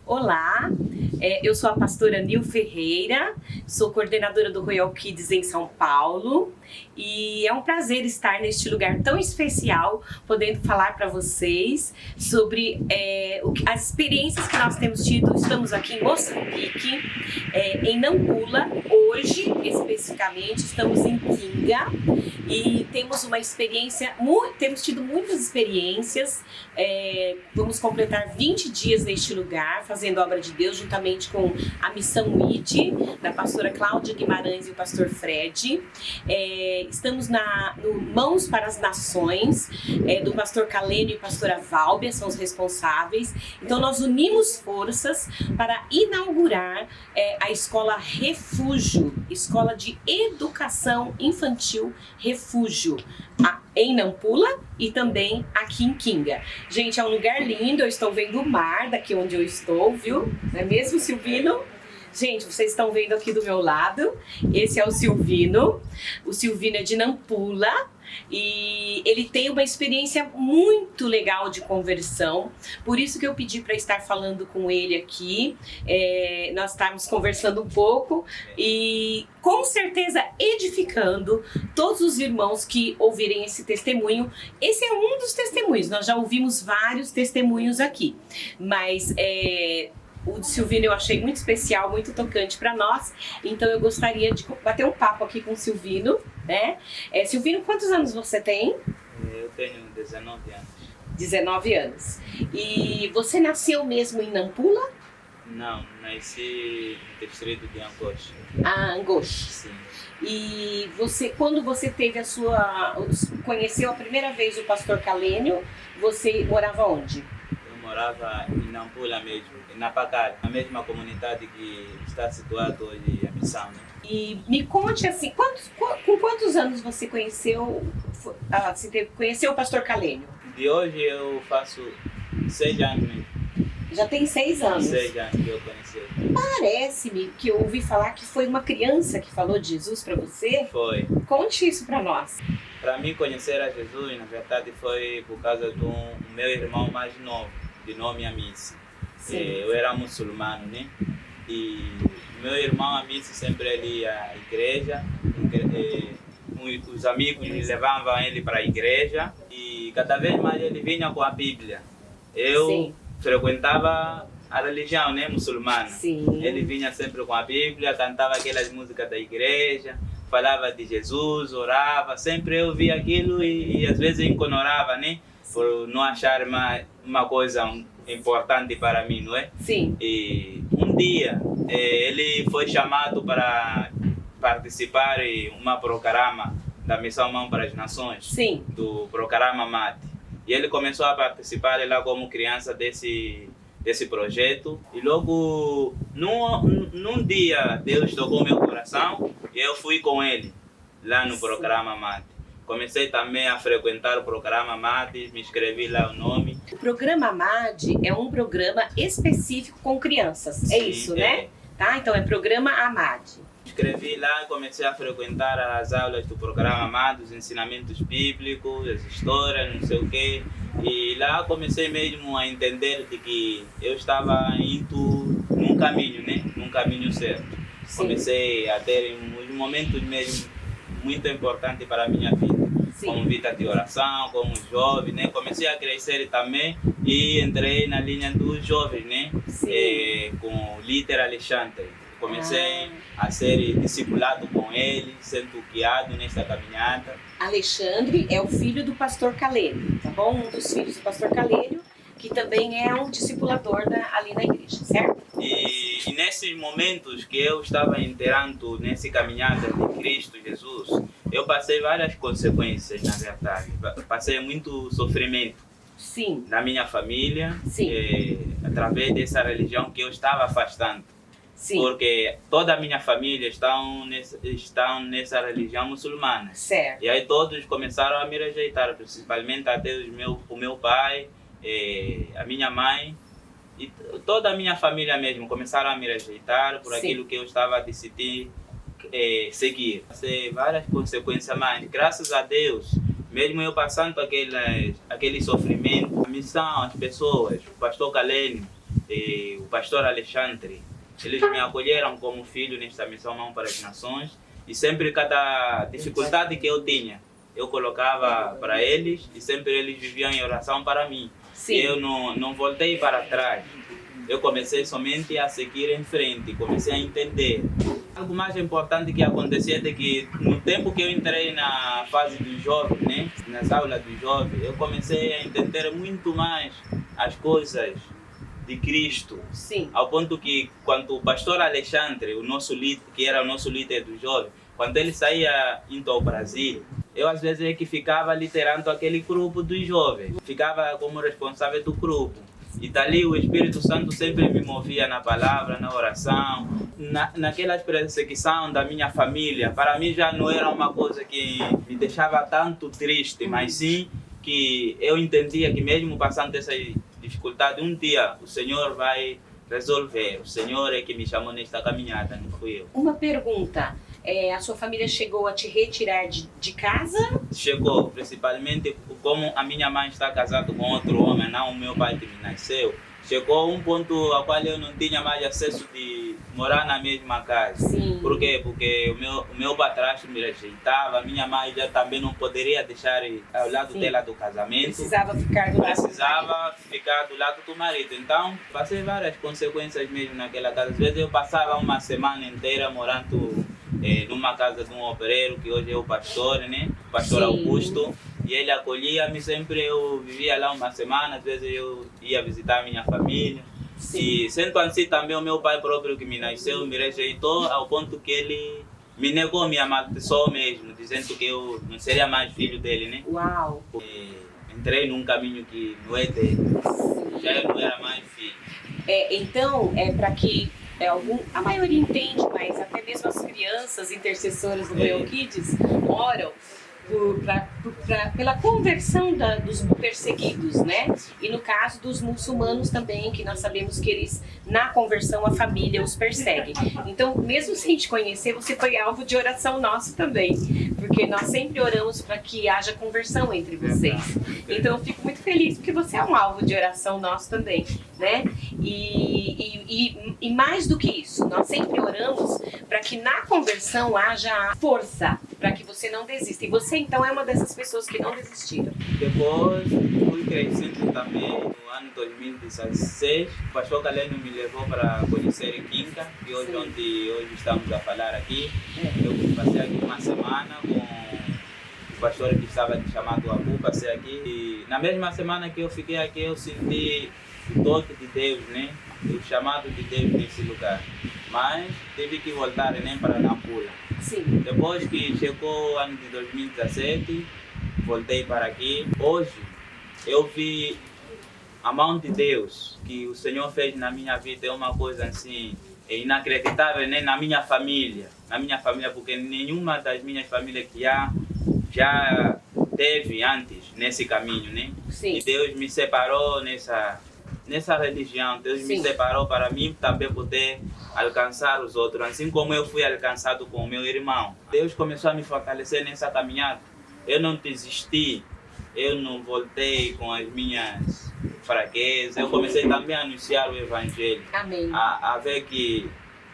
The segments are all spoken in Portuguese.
Olá, eu sou a pastora Nil Ferreira, sou coordenadora do Royal Kids em São Paulo e é um prazer estar neste lugar tão especial, podendo falar para vocês sobre as experiências que nós temos tido. Estamos aqui em Moçambique, em Nampula, hoje especificamente estamos em Kinga e temos uma experiência, temos tido muitas experiências, vamos completar 20 dias neste lugar, fazendo a obra de Deus, juntamente com a Missão ID, da pastora Cláudia Guimarães e o pastor Fred. Estamos no Mãos para as Nações, do pastor Calênio e pastora Válbia, são os responsáveis. Então nós unimos forças para inaugurar a escola Refúgio, Escola de Educação Infantil Refúgio, em Nampula e também aqui em Kinga. Gente, é um lugar lindo, eu estou vendo o mar daqui onde eu estou, viu? Não é mesmo, Silvino? Gente, vocês estão vendo aqui do meu lado, esse é o Silvino é de Nampula e ele tem uma experiência muito legal de conversão, por isso que eu pedi para estar falando com ele aqui, nós estávamos conversando um pouco e com certeza edificando todos os irmãos que ouvirem esse testemunho. Esse é um dos testemunhos, nós já ouvimos vários testemunhos aqui, mas o de Silvino eu achei muito especial, muito tocante para nós, então eu gostaria de bater um papo aqui com o Silvino, né? Silvino, quantos anos você tem? Eu tenho 19 anos. 19 anos. E você nasceu mesmo em Nampula? Não, nasci no distrito de Angoche. Ah, Angoche. Sim. E quando você teve conheceu a primeira vez o pastor Calênio, você morava onde? Morava em Nampula mesmo, na Pacalha, na mesma comunidade que está situada hoje a missão. Né? E me conte assim, com quantos anos você conheceu o pastor Calênio? De hoje eu faço 6 anos mesmo. Já tem 6 anos? 6 anos que eu conheci. Parece-me que eu ouvi falar que foi uma criança que falou de Jesus para você. Foi. Conte isso para nós. Para mim conhecer a Jesus, na verdade, foi por causa do meu irmão mais novo, de nome Amici. Eu era muçulmano, né? E meu irmão Amici sempre ele ia à igreja, os amigos levavam ele para a igreja e cada vez mais ele vinha com a Bíblia. Eu frequentava a religião, né, muçulmana. Sim. Ele vinha sempre com a Bíblia, cantava aquelas músicas da igreja, falava de Jesus, orava, sempre eu via aquilo e às vezes ignorava, né? Por não achar uma coisa importante para mim, não é? Sim. E um dia ele foi chamado para participar em um programa da Missão Mão para as Nações. Sim. Do programa MAT. E ele começou a participar lá como criança desse projeto. E logo, num dia, Deus tocou meu coração e eu fui com ele lá no programa MAT. Comecei também a frequentar o programa MAD, me inscrevi lá o nome. O programa MAD é um programa específico com crianças, Sim, isso, né? Tá? Então é programa AMAD. Escrevi lá e comecei a frequentar as aulas do programa MAD, os ensinamentos bíblicos, as histórias, não sei o quê. E lá comecei mesmo a entender de que eu estava indo num caminho, né? Num caminho certo. Sim. Comecei a ter uns momentos mesmo muito importante para a minha vida. Sim. Como vida de oração, como jovem, né? Comecei a crescer também e entrei na linha dos jovens, né? Com o líder Alexandre. Comecei a ser discipulado com ele, sendo guiado nessa caminhada. Alexandre é o filho do pastor Calênio, tá bom? Um dos filhos do pastor Calênio, que também é um discipulador ali na igreja, certo? E nesses momentos que eu estava entrando nessa caminhada de Cristo Jesus, eu passei várias consequências, na verdade. Passei muito sofrimento. Sim. Na minha família, através dessa religião que eu estava afastando. Sim. Porque toda a minha família estão nessa religião muçulmana. Certo. E aí todos começaram a me rejeitar, principalmente até o meu pai, a minha mãe e toda a minha família mesmo começaram a me rejeitar por aquilo que eu estava a decidir seguir. Passei várias consequências, mas graças a Deus, mesmo eu passando aquele sofrimento, a missão, as pessoas, o pastor Calênio, o pastor Alexandre. Eles me acolheram como filho nesta missão Mão para as Nações e sempre cada dificuldade que eu tinha, eu colocava para eles e sempre eles viviam em oração para mim. Sim. E eu não voltei para trás. Eu comecei somente a seguir em frente, comecei a entender. Algo mais importante que acontecia é que no tempo que eu entrei na fase do jovem, né, nas aulas do jovem, eu comecei a entender muito mais as coisas de Cristo. Sim. Ao ponto que quando o pastor Alexandre, o nosso líder, que era o nosso líder do jovem, quando ele saía indo ao Brasil, eu às vezes é que ficava liderando aquele grupo dos jovens, ficava como responsável do grupo. E dali o Espírito Santo sempre me movia na palavra, na oração, naquela perseguição da minha família. Para mim já não era uma coisa que me deixava tanto triste, mas sim que eu entendia que mesmo passando essa dificuldade, um dia o Senhor vai resolver. O Senhor é que me chamou nesta caminhada, não fui eu. Uma pergunta. A sua família chegou a te retirar de casa? Chegou, principalmente como a minha mãe está casada com outro homem, não o meu pai que me nasceu. Chegou um ponto ao qual eu não tinha mais acesso de morar na mesma casa. Sim. Por quê? Porque o meu padrasto me rejeitava, a minha mãe já também não poderia deixar ao lado Sim. dela do casamento. Precisava ficar do lado Precisava ficar do lado do marido. Então, passei várias consequências mesmo naquela casa. Às vezes eu passava uma semana inteira morando numa casa de um obreiro, que hoje é o pastor, né? O pastor Sim. Augusto. E ele acolhia-me sempre, eu vivia lá uma semana, às vezes eu ia visitar a minha família. Sim. E sendo assim também o meu pai próprio que me nasceu me rejeitou ao ponto que ele me negou, me amaldiçoou mesmo, dizendo que eu não seria mais filho dele, né? Uau! E entrei num caminho que não é dele, já eu não era mais filho. Então, para que a maioria entende, mas até mesmo as crianças intercessoras do Royal Kids oram pela conversão dos perseguidos, né? E no caso dos muçulmanos também, que nós sabemos que eles, na conversão, a família os persegue. Então, mesmo sem te conhecer, você foi alvo de oração nosso também, porque nós sempre oramos para que haja conversão entre vocês. Então, eu fico muito feliz porque você é um alvo de oração nosso também, né? E mais do que isso, nós sempre oramos para que na conversão haja força, para que você não desista. E você, então, é uma dessas pessoas que não desistiram. Depois, fui crescendo também. No ano 2016, o pastor Galeno me levou para conhecer Quinca, que hoje, onde hoje estamos a falar aqui. Eu passei aqui uma semana com o pastor que estava aqui chamado Abu, passei aqui. E na mesma semana que eu fiquei aqui, eu senti o toque de Deus, né? O chamado de Deus nesse lugar. Mas tive que voltar, né, para Nampula. Sim. Depois que chegou o ano de 2017, voltei para aqui. Hoje eu vi a mão de Deus que o Senhor fez na minha vida, é uma coisa assim inacreditável, né? Na minha família, porque nenhuma das minhas famílias que já teve antes nesse caminho, né? Sim. E Deus me separou nessa religião, Deus me separou para mim também poder alcançar os outros, assim como eu fui alcançado com o meu irmão. Deus começou a me fortalecer nessa caminhada. Eu não desisti, eu não voltei com as minhas fraquezas, eu comecei também a anunciar o Evangelho. Amém. A ver que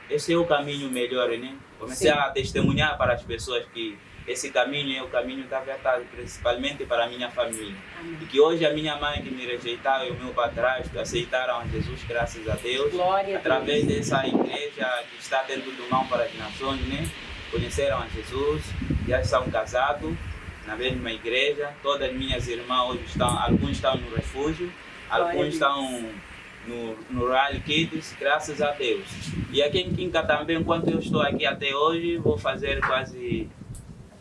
esse é o caminho melhor, né? Comecei a testemunhar para as pessoas que esse caminho é o caminho da verdade, principalmente para a minha família. Amém. E que hoje a minha mãe que me rejeitava e o meu padrasto aceitaram a Jesus, graças a Deus. Glória a através dessa igreja que está dentro do Mão para as Nações, né? Conheceram a Jesus, já são casados na mesma igreja. Todas as minhas irmãs hoje alguns estão no refúgio, alguns estão no Royal Kids, graças a Deus. E aqui em Quinca também, enquanto eu estou aqui até hoje, vou fazer quase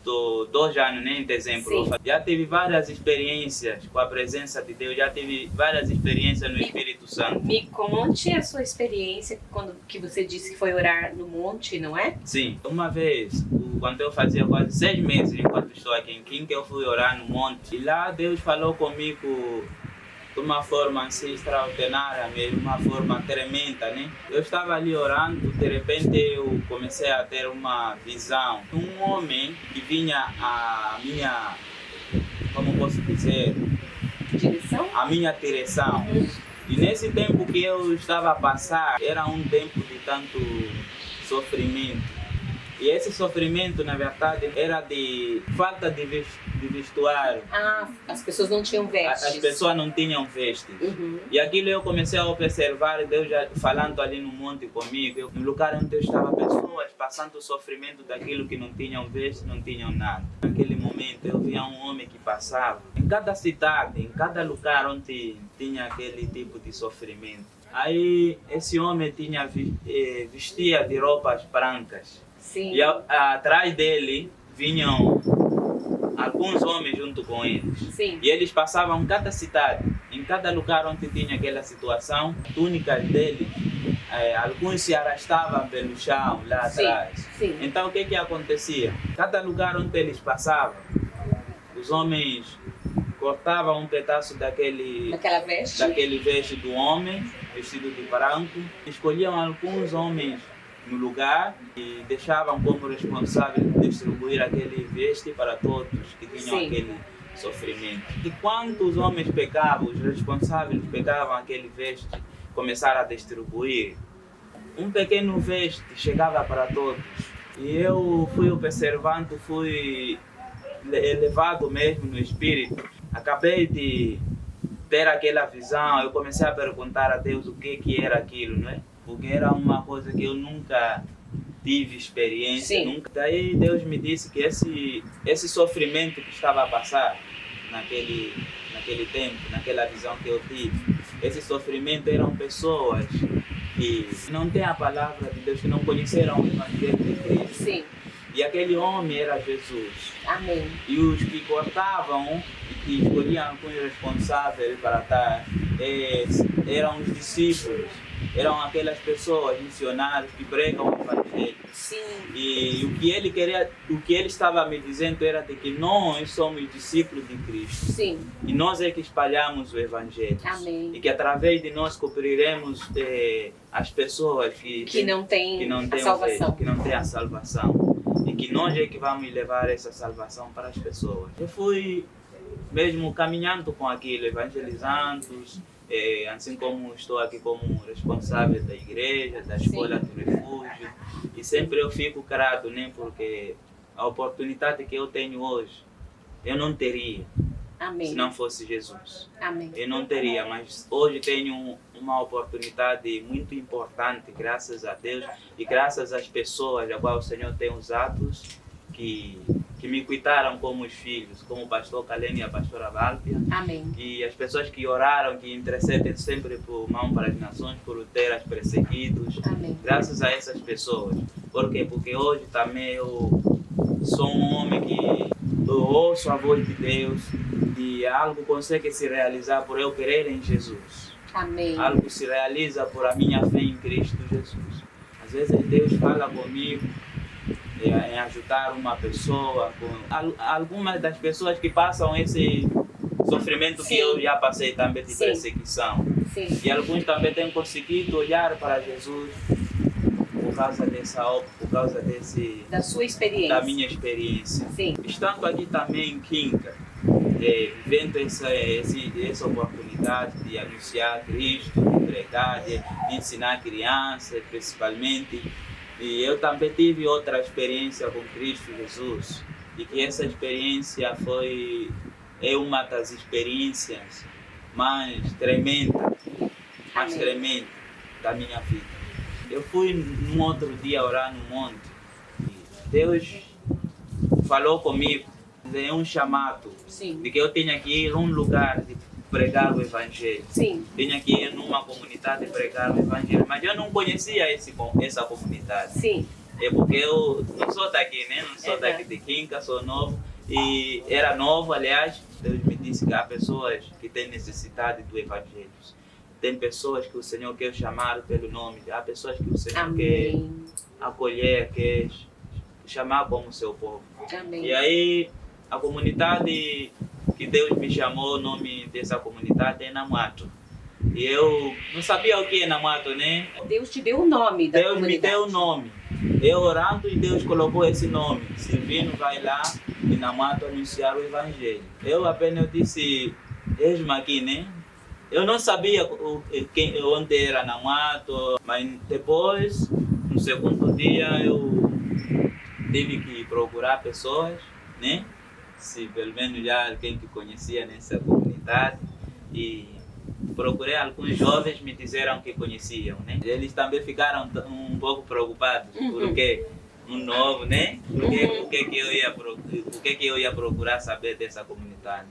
2 anos, né, em dezembro. Sim. Já tive várias experiências com a presença de Deus, já tive várias experiências no Espírito Santo. Me conte a sua experiência quando que você disse que foi orar no monte, não é? Sim, uma vez, quando eu fazia quase 6 meses, enquanto estou aqui em Quinca, eu fui orar no monte. E lá Deus falou comigo de uma forma assim extraordinária mesmo, uma forma tremenda, né? Eu estava ali orando, de repente eu comecei a ter uma visão. Um homem que vinha a minha, como posso dizer? Direção? A minha direção. E nesse tempo que eu estava a passar, era um tempo de tanto sofrimento. E esse sofrimento, na verdade, era de falta de vestuário. Ah, as pessoas não tinham vestes. As pessoas não tinham vestes. Uhum. E aquilo eu comecei a observar, Deus já falando ali no monte comigo, no lugar onde eu estava, pessoas passando o sofrimento daquilo que não tinham vestes, não tinham nada. Naquele momento eu via um homem que passava. Em cada cidade, em cada lugar onde tinha aquele tipo de sofrimento. Aí esse homem vestia de roupas brancas. Sim. E atrás dele vinham alguns homens junto com eles. Sim. E eles passavam em cada cidade, em cada lugar onde tinha aquela situação, túnicas deles, alguns se arrastavam pelo chão lá atrás. Sim. Então o que acontecia? Cada lugar onde eles passavam, os homens cortavam um pedaço daquela veste, daquele veste do homem, vestido de branco, escolhiam alguns homens no lugar e deixavam como responsável distribuir aquele veste para todos que tinham aquele sofrimento. E quando os homens pegavam, os responsáveis pegavam aquele veste, começaram a distribuir, um pequeno veste chegava para todos. E eu fui observando, fui elevado mesmo no espírito. Acabei de ter aquela visão, eu comecei a perguntar a Deus o que era aquilo, não é? Porque era uma coisa que eu nunca tive experiência. Nunca. Daí Deus me disse que esse sofrimento que estava a passar naquele tempo, naquela visão que eu tive, esse sofrimento eram pessoas que não têm a palavra de Deus, que não conheceram o Evangelho de Cristo. Sim. E aquele homem era Jesus. Amém. E os que cortavam e que escolhiam alguns responsáveis para estar, eram os discípulos. Eram aquelas pessoas, missionários, que pregam o Evangelho. Sim. E o que ele estava me dizendo era de que nós somos discípulos de Cristo. Sim. E nós é que espalhamos o Evangelho. Amém. E que através de nós cobriremos as pessoas que não têm a salvação. Que não têm a salvação. E que nós é que vamos levar essa salvação para as pessoas. Eu fui mesmo caminhando com aquilo, evangelizando, assim como estou aqui como responsável da igreja, da escola do refúgio. E sempre eu fico grato, né, porque a oportunidade que eu tenho hoje, eu não teria. Amém. Se não fosse Jesus. Amém. Eu não teria, mas hoje tenho uma oportunidade muito importante, graças a Deus e graças às pessoas a qual o Senhor tem usado, que me cuidaram como os filhos, como o pastor Kalene e a pastora Válpia. Amém. E as pessoas que oraram, que intercedem sempre por mão para as nações, por terras perseguidos. Amém. Graças a essas pessoas. Por quê? Porque hoje também eu sou um homem que eu ouço a voz de Deus e algo consegue se realizar por eu crer em Jesus. Amém. Algo se realiza por a minha fé em Cristo Jesus. Às vezes Deus fala comigo em ajudar uma pessoa, algumas das pessoas que passam esse sofrimento que eu já passei também de perseguição. Sim. E alguns também têm conseguido olhar para Jesus por causa da sua experiência, da minha experiência. Sim. Estando aqui também em Quinca, vivendo essa oportunidade de anunciar Cristo, de pregar, de ensinar crianças principalmente. E eu também tive outra experiência com Cristo Jesus. E que essa experiência é uma das experiências mais tremendas da minha vida. Eu fui num outro dia orar no monte. E Deus falou comigo de um chamado, de que eu tinha que ir a um lugar de pregar o Evangelho. Sim. Tinha que ir numa comunidade pregar o Evangelho, mas eu não conhecia essa comunidade. Sim. É porque eu não sou daqui, né? Não sou daqui de Quinca, sou novo. E era novo, aliás, Deus me disse que há pessoas que têm necessidade do Evangelho. Tem pessoas que o Senhor quer chamar pelo nome, há pessoas que o Senhor quer acolher, quer chamar como seu povo. Amém. E aí, a comunidade que Deus me chamou, o nome dessa comunidade é Namuato. E eu não sabia o que é Namuato, né? Deus te deu o nome da comunidade. Deus me deu o nome. Eu orando e Deus colocou esse nome. Silvino vai lá e Namuato anunciar o Evangelho. Eu apenas disse, eis-me aqui, né? eu não sabia onde era Namato, mas depois, no segundo dia, eu tive que procurar pessoas, né? Se pelo menos já alguém que conhecia nessa comunidade, e procurei alguns jovens, me disseram que conheciam, né? Eles também ficaram um pouco preocupados, porque um novo, né? O que eu ia procurar saber dessa comunidade?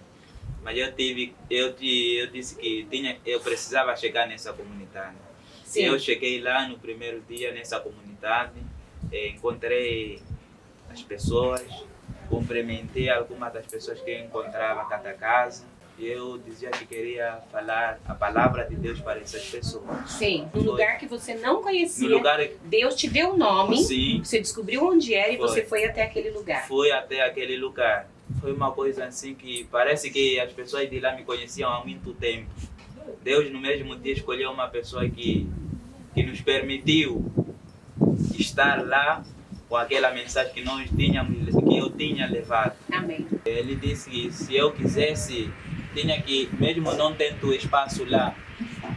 Mas eu disse que eu precisava chegar nessa comunidade. Sim. Eu cheguei lá no primeiro dia nessa comunidade, encontrei as pessoas, cumprimentei algumas das pessoas que eu encontrava a cada casa. E eu dizia que queria falar a palavra de Deus para essas pessoas. Sim, num lugar que você não conhecia, no lugar... Deus te deu o nome, sim, você descobriu onde era e você foi até aquele lugar. Fui até aquele lugar. Foi uma coisa assim que parece que as pessoas de lá me conheciam há muito tempo. Deus no mesmo dia escolheu uma pessoa que nos permitiu estar lá com aquela mensagem que eu tinha levado. Amém. Ele disse que se eu quisesse, tinha que, mesmo não tendo espaço lá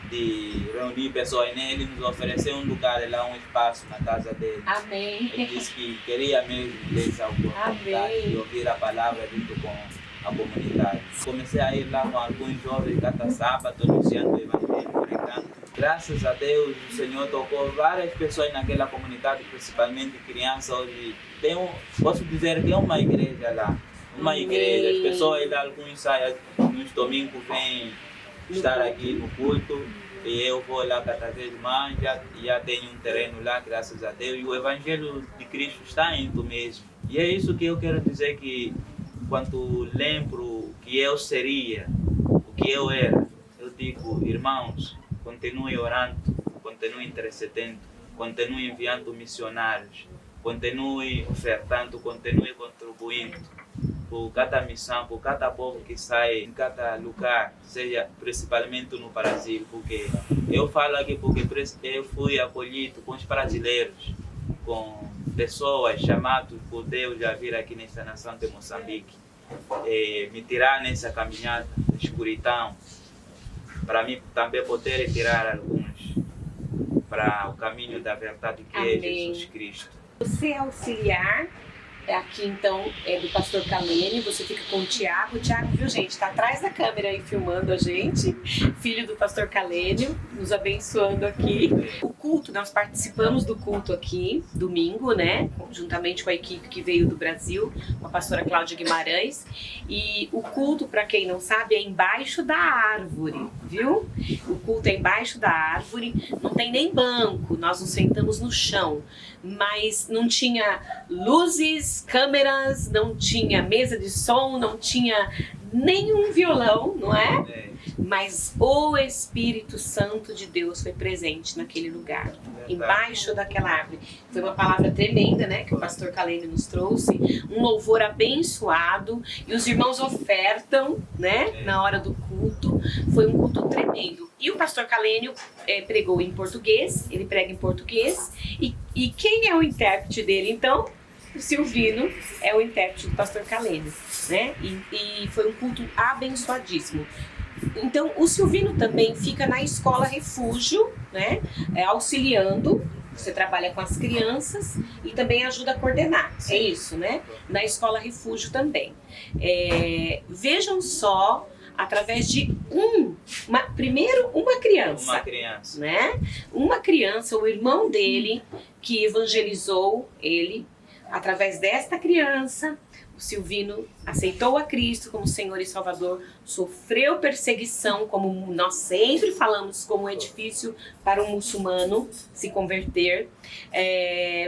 de reunir pessoas, né? Ele nos ofereceu um lugar lá, um espaço na casa dele. Amém. Ele disse que queria mesmo essa oportunidade de ouvir a palavra junto com a comunidade. Comecei a ir lá com alguns jovens cada sábado, anunciando o evangelho, pregando. Graças a Deus, o Senhor tocou várias pessoas naquela comunidade, principalmente crianças. Hoje posso dizer que é uma igreja lá. Uma igreja, as pessoas lá, alguns saem nos domingos, vêm estar aqui no culto, e eu vou lá cada vez mais, já tenho um terreno lá, graças a Deus, e o Evangelho de Cristo está indo mesmo. E é isso que eu quero dizer, que quando lembro que eu seria, o que eu era, eu digo, irmãos, continue orando, continue intercedendo, continue enviando missionários, continue ofertando, continue contribuindo por cada missão, por cada povo que sai em cada lugar, seja principalmente no Brasil, porque eu falo aqui porque eu fui acolhido com os brasileiros, com pessoas chamadas por Deus a vir aqui nessa nação de Moçambique, me tirar nessa caminhada de escuridão, para mim também poder tirar alguns para o caminho da verdade que é Jesus Cristo. Você é auxiliar aqui, então, é do pastor Kalene, você fica com o Tiago. O Tiago, viu, gente, está atrás da câmera aí filmando a gente, filho do pastor Kalene, nos abençoando aqui. O culto, nós participamos do culto aqui, domingo, né, juntamente com a equipe que veio do Brasil, com a pastora Cláudia Guimarães, e o culto, para quem não sabe, é embaixo da árvore, viu? O culto é embaixo da árvore, não tem nem banco, nós nos sentamos no chão, mas não tinha luzes, câmeras, não tinha mesa de som, não tinha nenhum violão, não é? Mas o Espírito Santo de Deus foi presente naquele lugar, embaixo daquela árvore. Foi uma palavra tremenda, né, que o pastor Kalene nos trouxe, um louvor abençoado, e os irmãos ofertam, né, na hora do culto. Foi um culto tremendo. E o pastor Kalene pregou em português, ele prega em português, e quem é o intérprete dele, então? O Silvino é o intérprete do pastor Kalene, né? E foi um culto abençoadíssimo. Então, o Silvino também fica na escola refúgio, né? Auxiliando. Você trabalha com as crianças e também ajuda a coordenar. Sim. É isso, né? Na escola refúgio também. Vejam só, através de primeiro uma criança. Né? Uma criança, o irmão dele, que evangelizou ele. Através desta criança, o Silvino aceitou a Cristo como Senhor e Salvador, sofreu perseguição, como nós sempre falamos, como é difícil para um muçulmano se converter,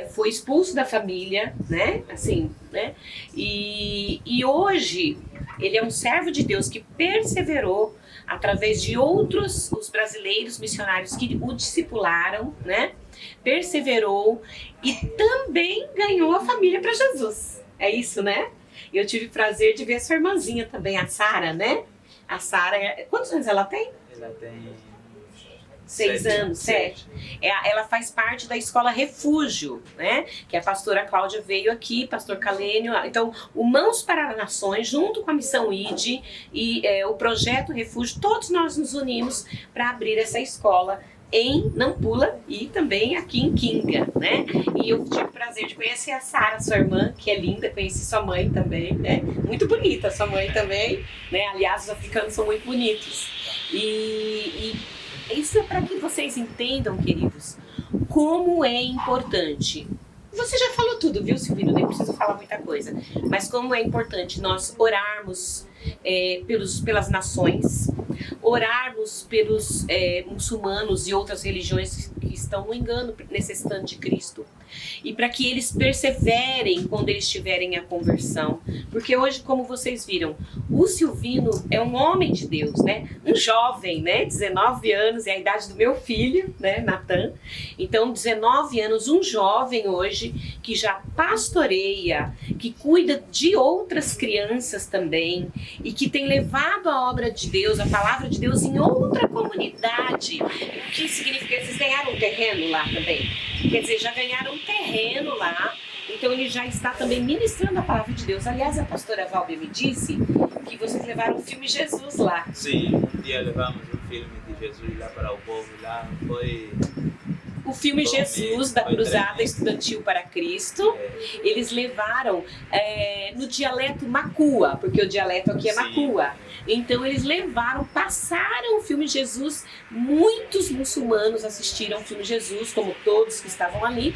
foi expulso da família, né? Assim, né? E hoje ele é um servo de Deus que perseverou através de outros, os brasileiros missionários que o discipularam, né? Perseverou e também ganhou a família para Jesus. É isso, né? Eu tive o prazer de ver a sua irmãzinha também, a Sara, né? A Sara, quantos anos ela tem? Ela tem 6 anos, 7. Ela faz parte da Escola Refúgio, né? Que a pastora Cláudia veio aqui, pastor Calênio. Então, o Mãos para Nações, junto com a Missão ID e o Projeto Refúgio, todos nós nos unimos para abrir essa escola em Nampula e também aqui em Kinga, né? E eu tive o prazer de conhecer a Sara, sua irmã, que é linda, conheci sua mãe também, né? Muito bonita sua mãe também, né? Aliás, os africanos são muito bonitos. E isso é para que vocês entendam, queridos, como é importante. Você já falou tudo, viu, Silvino? Nem preciso falar muita coisa. Mas como é importante nós orarmos pelas nações, orarmos pelos muçulmanos e outras religiões que estão no engano, necessitando de Cristo. E para que eles perseverem quando eles tiverem a conversão. Porque hoje, como vocês viram, o Silvino é um homem de Deus, né? Um jovem, né? 19 anos, é a idade do meu filho, né? Natan. Então, 19 anos, um jovem hoje que já pastoreia, que cuida de outras crianças também e que tem levado a obra de Deus, a palavra de Deus em outra comunidade. O que significa que vocês ganharam um terreno lá também? Quer dizer, já ganharam um terreno lá, então ele já está também ministrando a palavra de Deus. Aliás, a pastora Valber me disse que vocês levaram o filme Jesus lá. Sim, um dia levamos um filme de Jesus lá para o povo, lá foi... O filme Jesus, da Cruzada Estudantil para Cristo, eles levaram no dialeto Macua, porque o dialeto aqui é Macua. Então eles levaram, passaram o filme Jesus, muitos muçulmanos assistiram o filme Jesus, como todos que estavam ali,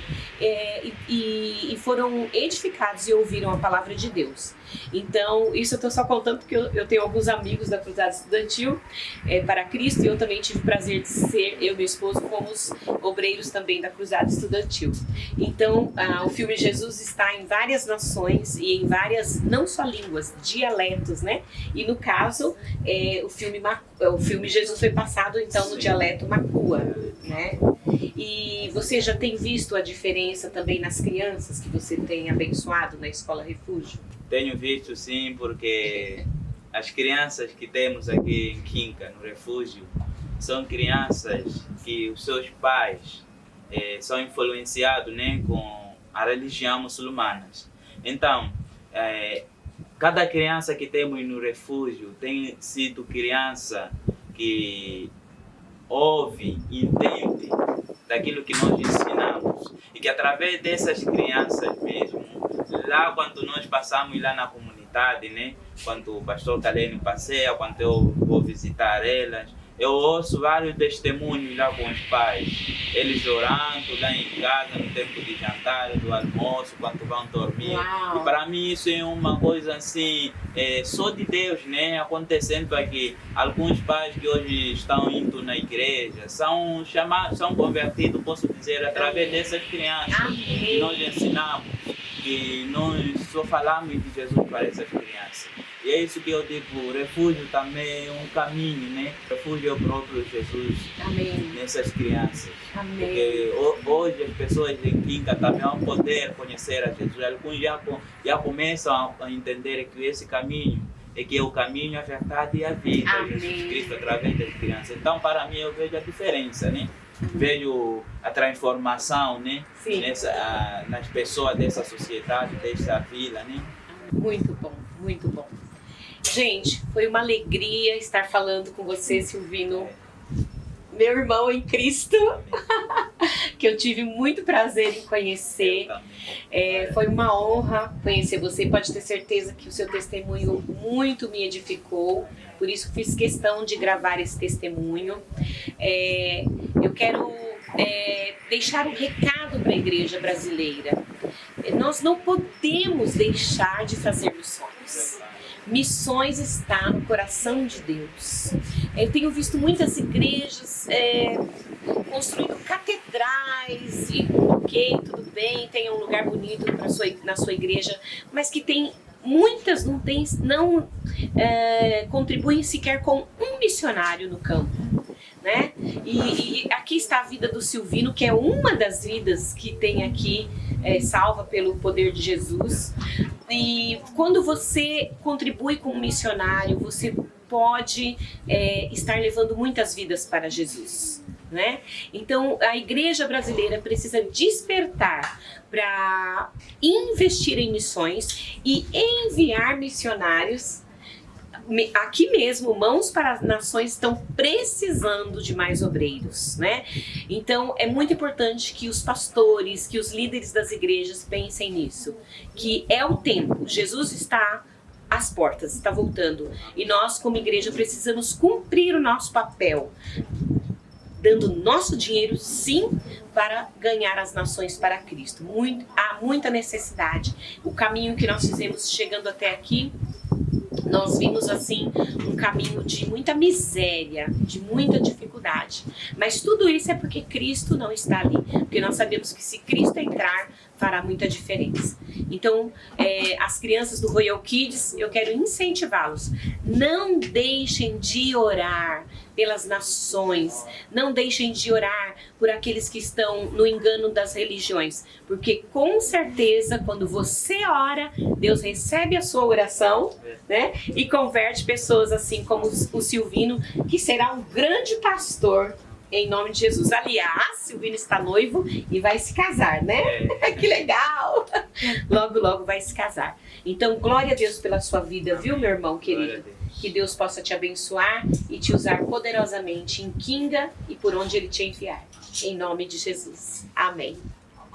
e foram edificados e ouviram a palavra de Deus. Então, isso eu estou só contando porque eu tenho alguns amigos da Cruzada Estudantil para Cristo, e eu também tive o prazer de ser, eu e meu esposo, fomos obreiros também da Cruzada Estudantil. Então, o filme Jesus está em várias nações e em várias, não só línguas, dialetos, né? E no caso, o filme Jesus foi passado então no dialeto Macua, né? E você já tem visto a diferença também nas crianças que você tem abençoado na Escola Refúgio? Tenho visto sim, porque as crianças que temos aqui em Kinga, no refúgio, são crianças que os seus pais são influenciados, né, com a religião muçulmana. Então, cada criança que temos no refúgio tem sido criança que ouve, entende daquilo que nós ensinamos, e que através dessas crianças mesmo, lá quando nós passamos lá na comunidade, né, quando o pastor Calênio passeia, quando eu vou visitar elas, eu ouço vários testemunhos lá com os pais, eles orando lá em casa no tempo de jantar, do almoço, quando vão dormir. Uau. E para mim isso é uma coisa assim, só de Deus, né, acontecendo aqui. Alguns pais que hoje estão indo na igreja são chamados, são convertidos, posso dizer, através dessas crianças. Amém. Que nós ensinamos, que nós só falamos de Jesus para essas crianças. E é isso que eu digo, o refúgio também é um caminho, né? O refúgio é o próprio Jesus. Amém. Nessas crianças. Amém. Porque hoje as pessoas em Kinga também vão poder conhecer a Jesus. Alguns já começam a entender que esse caminho é que é o caminho, a verdade e a vida. Amém. Jesus Cristo através das crianças. Então, para mim, eu vejo a diferença, né? Vejo a transformação, né? Sim. Nas pessoas dessa sociedade, dessa vila, né? Muito bom, muito bom. Gente, foi uma alegria estar falando com você, Silvino, meu irmão em Cristo, que eu tive muito prazer em conhecer. Foi uma honra conhecer você. Pode ter certeza que o seu testemunho muito me edificou. Por isso fiz questão de gravar esse testemunho. Eu quero deixar um recado para a igreja brasileira. Nós não podemos deixar de fazer missões. Missões está no coração de Deus. Eu tenho visto muitas igrejas construindo catedrais e ok, tudo bem, tem um lugar bonito na sua igreja, mas que tem muitas não contribuem sequer com um missionário no campo, né? E aqui está a vida do Silvino, que é uma das vidas que tem aqui, salva pelo poder de Jesus. E quando você contribui com um missionário, você pode estar levando muitas vidas para Jesus, né? Então, a igreja brasileira precisa despertar para investir em missões e enviar missionários. Aqui mesmo, Mãos para as Nações estão precisando de mais obreiros, né? Então, é muito importante que os pastores, que os líderes das igrejas pensem nisso, que é o tempo. Jesus está às portas, está voltando. E nós, como igreja, precisamos cumprir o nosso papel, dando nosso dinheiro, sim, para ganhar as nações para Cristo. Há muita necessidade. O caminho que nós fizemos chegando até aqui, nós vimos assim um caminho de muita miséria, de muita dificuldade. Mas tudo isso é porque Cristo não está ali. Porque nós sabemos que se Cristo entrar, fará muita diferença. Então, as crianças do Royal Kids, eu quero incentivá-los. Não deixem de orar pelas nações. Não deixem de orar por aqueles que estão no engano das religiões. Porque com certeza, quando você ora, Deus recebe a sua oração, né? E converte pessoas assim como o Silvino, que será um grande pastor em nome de Jesus. Aliás, Silvino está noivo e vai se casar, né? Que legal! Logo, logo vai se casar. Então, glória a Deus pela sua vida, viu, meu irmão querido? Que Deus possa te abençoar e te usar poderosamente em Kinga e por onde Ele te enviar. Em nome de Jesus. Amém.